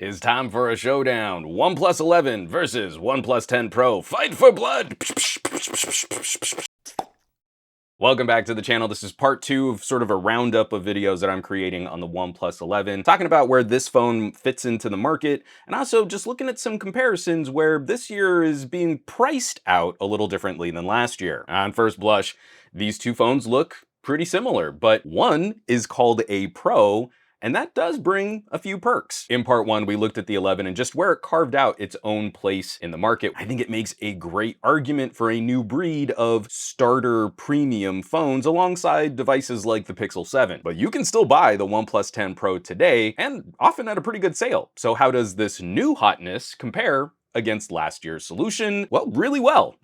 It's time for a showdown. OnePlus 11 versus OnePlus 10 Pro. Fight for blood! Welcome back to the channel. This is part 2 of sort of a roundup of videos that I'm creating on the OnePlus 11, talking about where this phone fits into the market, and also just looking at some comparisons where this year is being priced out a little differently than last year. On first blush, these two phones look pretty similar, but one is called a Pro, and that does bring a few perks. In part 1, we looked at the 11 and just where it carved out its own place in the market. I think it makes a great argument for a new breed of starter premium phones alongside devices like the Pixel 7. But you can still buy the OnePlus 10 Pro today, and often at a pretty good sale. So how does this new hotness compare against last year's solution? Well, really well.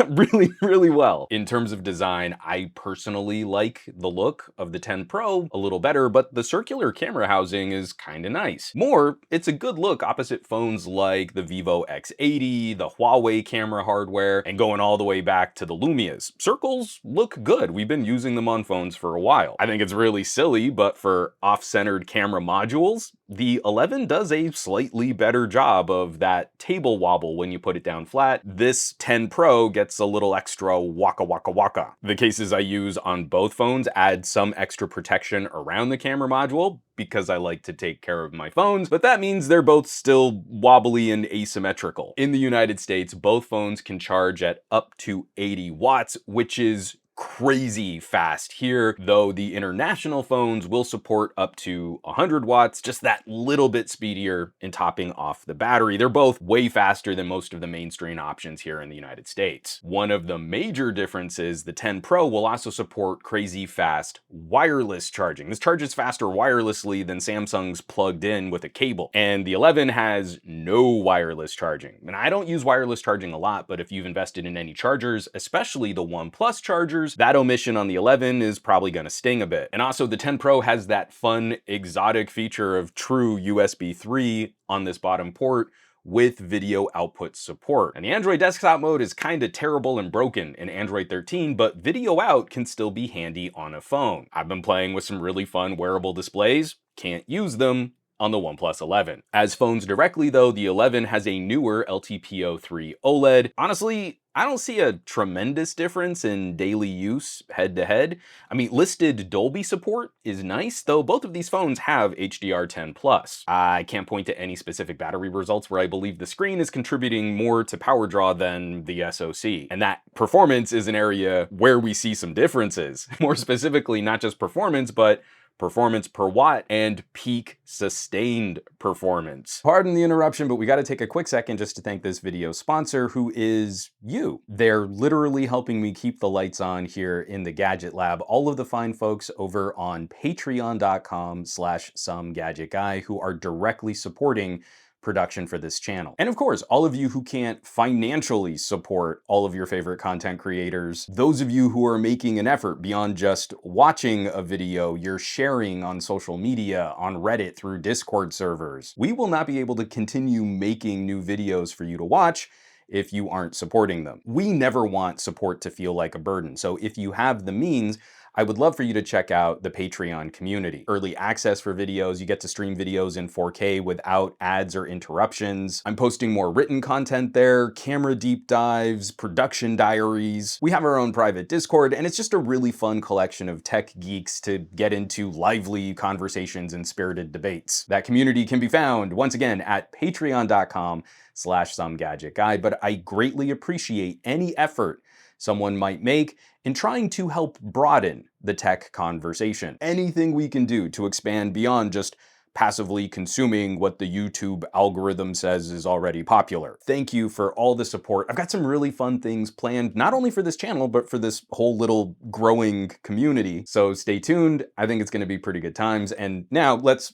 really well. In terms of design, I personally like the look of the 10 Pro a little better, but the circular camera housing is kind of nice. More, it's a good look opposite phones like the Vivo X80, the Huawei camera hardware, and going all the way back to the Lumias. Circles look good. We've been using them on phones for a while. I think it's really silly, but for off-centered camera modules, the 11 does a slightly better job of that table wobble when you put it down flat. This 10 Pro gets a little extra waka waka waka. The cases I use on both phones add some extra protection around the camera module because I like to take care of my phones, but that means they're both still wobbly and asymmetrical. In the United States, both phones can charge at up to 80 watts, which is crazy fast here, though the international phones will support up to 100 watts, just that little bit speedier in topping off the battery. They're both way faster than most of the mainstream options here in the United States. One of the major differences, the 10 Pro will also support crazy fast wireless charging. This charges faster wirelessly than Samsung's plugged in with a cable. And the 11 has no wireless charging. And I don't use wireless charging a lot, but if you've invested in any chargers, especially the OnePlus chargers, that omission on the 11 is probably gonna sting a bit. And also the 10 Pro has that fun, exotic feature of true USB 3 on this bottom port with video output support. And the Android desktop mode is kind of terrible and broken in Android 13, but video out can still be handy on a phone. I've been playing with some really fun wearable displays, can't use them on the OnePlus 11. As phones directly though, the 11 has a newer LTPO3 OLED. Honestly, I don't see a tremendous difference in daily use head-to-head. I mean, listed Dolby support is nice, though both of these phones have HDR10+. I can't point to any specific battery results where I believe the screen is contributing more to power draw than the SoC. And that performance is an area where we see some differences. More specifically, not just performance, but performance per watt and peak sustained performance. Pardon the interruption, but we got to take a quick second just to thank this video sponsor, who is you. They're literally helping me keep the lights on here in the Gadget Lab. All of the fine folks over on patreon.com/SomeGadgetGuy who are directly supporting production for this channel. And of course, all of you who can't financially support all of your favorite content creators, those of you who are making an effort beyond just watching a video, you're sharing on social media, on Reddit, through Discord servers. We will not be able to continue making new videos for you to watch if you aren't supporting them. We never want support to feel like a burden. So if you have the means, I would love for you to check out the Patreon community. Early access for videos, you get to stream videos in 4K without ads or interruptions. I'm posting more written content there, camera deep dives, production diaries. We have our own private Discord, and it's just a really fun collection of tech geeks to get into lively conversations and spirited debates. That community can be found, once again, at patreon.com/SomeGadgetGuy, but I greatly appreciate any effort someone might make in trying to help broaden the tech conversation. Anything we can do to expand beyond just passively consuming what the YouTube algorithm says is already popular. Thank you for all the support. I've got some really fun things planned, not only for this channel, but for this whole little growing community. So stay tuned. I think it's gonna be pretty good times. And now let's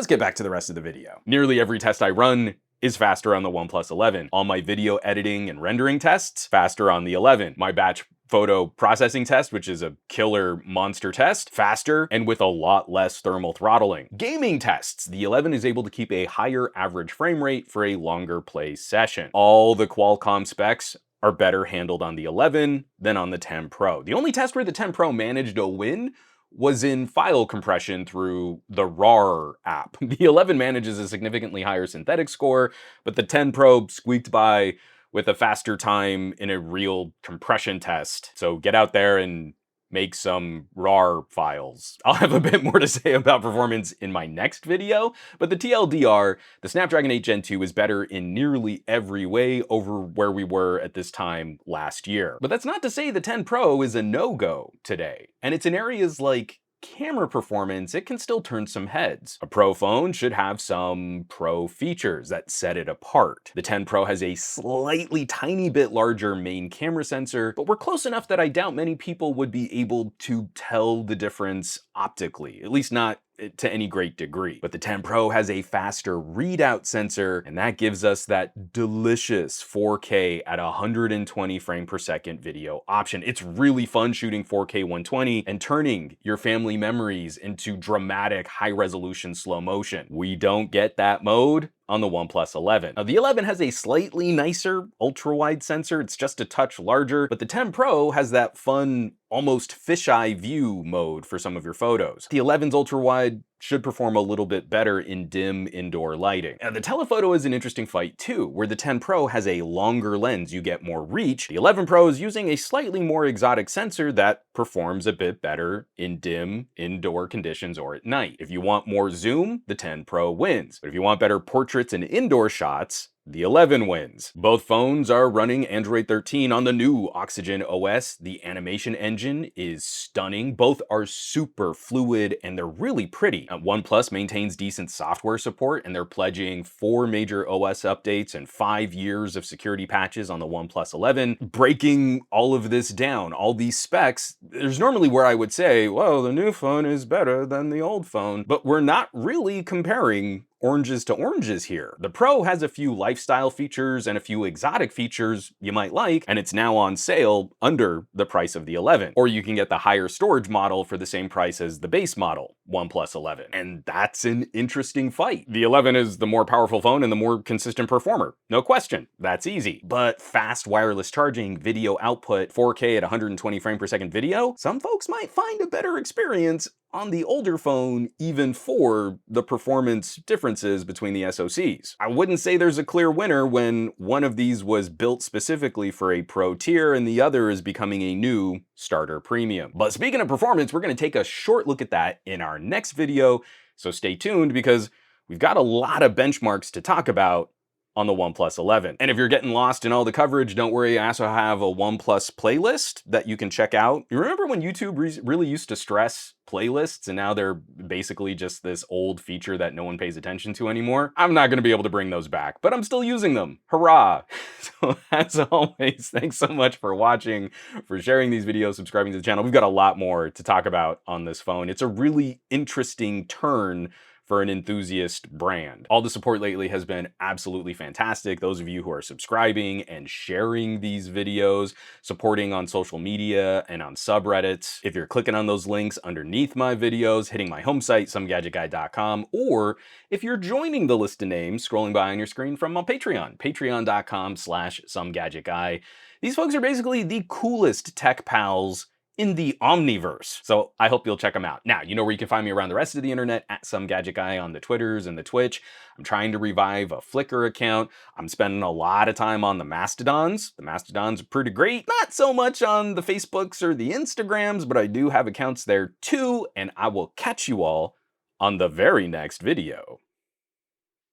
get back to the rest of the video. Nearly every test I run is faster on the OnePlus 11. All my video editing and rendering tests, faster on the 11. My batch photo processing test, which is a killer monster test, faster and with a lot less thermal throttling. Gaming tests, the 11 is able to keep a higher average frame rate for a longer play session. All the Qualcomm specs are better handled on the 11 than on the 10 Pro. The only test where the 10 Pro managed a win was in file compression through the RAR app. The 11 manages a significantly higher synthetic score, but the 10 Pro squeaked by with a faster time in a real compression test. So get out there and make some RAR files. I'll have a bit more to say about performance in my next video, but the TLDR, the Snapdragon 8 Gen 2 is better in nearly every way over where we were at this time last year. But that's not to say the 10 Pro is a no-go today. And it's in areas like camera performance, it can still turn some heads. A Pro phone should have some Pro features that set it apart. The 10 Pro has a slightly tiny bit larger main camera sensor, but we're close enough that I doubt many people would be able to tell the difference optically, at least not to any great degree. But the 10 Pro has a faster readout sensor, and that gives us that delicious 4K at 120 frame per second video option. It's really fun shooting 4K 120 and turning your family memories into dramatic high resolution slow motion. We don't get that mode on the OnePlus 11. Now, the 11 has a slightly nicer ultra-wide sensor. It's just a touch larger, but the 10 Pro has that fun, almost fisheye view mode for some of your photos. The 11's ultra-wide should perform a little bit better in dim indoor lighting. Now, the telephoto is an interesting fight too, where the 10 Pro has a longer lens, you get more reach. The 11 Pro is using a slightly more exotic sensor that performs a bit better in dim indoor conditions or at night. If you want more zoom, the 10 Pro wins. But if you want better portraits and indoor shots, the 11 wins. Both phones are running Android 13 on the new Oxygen OS. The animation engine is stunning. Both are super fluid and they're really pretty. OnePlus maintains decent software support and they're pledging 4 major OS updates and 5 years of security patches on the OnePlus 11. Breaking all of this down, all these specs, there's normally where I would say, well, the new phone is better than the old phone, but we're not really comparing oranges to oranges here. The Pro has a few lifestyle features and a few exotic features you might like, and it's now on sale under the price of the 11. Or you can get the higher storage model for the same price as the base model, OnePlus 11. And that's an interesting fight. The 11 is the more powerful phone and the more consistent performer. No question, that's easy. But fast wireless charging, video output, 4K at 120 frame per second video, some folks might find a better experience on the older phone, even for the performance differences between the SoCs. I wouldn't say there's a clear winner when one of these was built specifically for a Pro tier and the other is becoming a new starter premium. But speaking of performance, we're gonna take a short look at that in our next video, so stay tuned because we've got a lot of benchmarks to talk about on the OnePlus 11. And if you're getting lost in all the coverage, don't worry, I also have a OnePlus playlist that you can check out. You remember when YouTube really used to stress playlists and now they're basically just this old feature that no one pays attention to anymore? I'm not gonna be able to bring those back, but I'm still using them. Hurrah! So as always, thanks so much for watching, for sharing these videos, subscribing to the channel. We've got a lot more to talk about on this phone. It's a really interesting turn for an enthusiast brand. All the support lately has been absolutely fantastic. Those of you who are subscribing and sharing these videos, supporting on social media and on subreddits. If you're clicking on those links underneath my videos, hitting my home site, SomeGadgetGuy.com, or if you're joining the list of names scrolling by on your screen from my Patreon, patreon.com/SomeGadgetGuy. These folks are basically the coolest tech pals in the Omniverse. So I hope you'll check them out. Now, you know where you can find me around the rest of the internet, at SomeGadgetGuy on the Twitters and the Twitch. I'm trying to revive a Flickr account. I'm spending a lot of time on the Mastodons. The Mastodons are pretty great. Not so much on the Facebooks or the Instagrams, but I do have accounts there too, and I will catch you all on the very next video.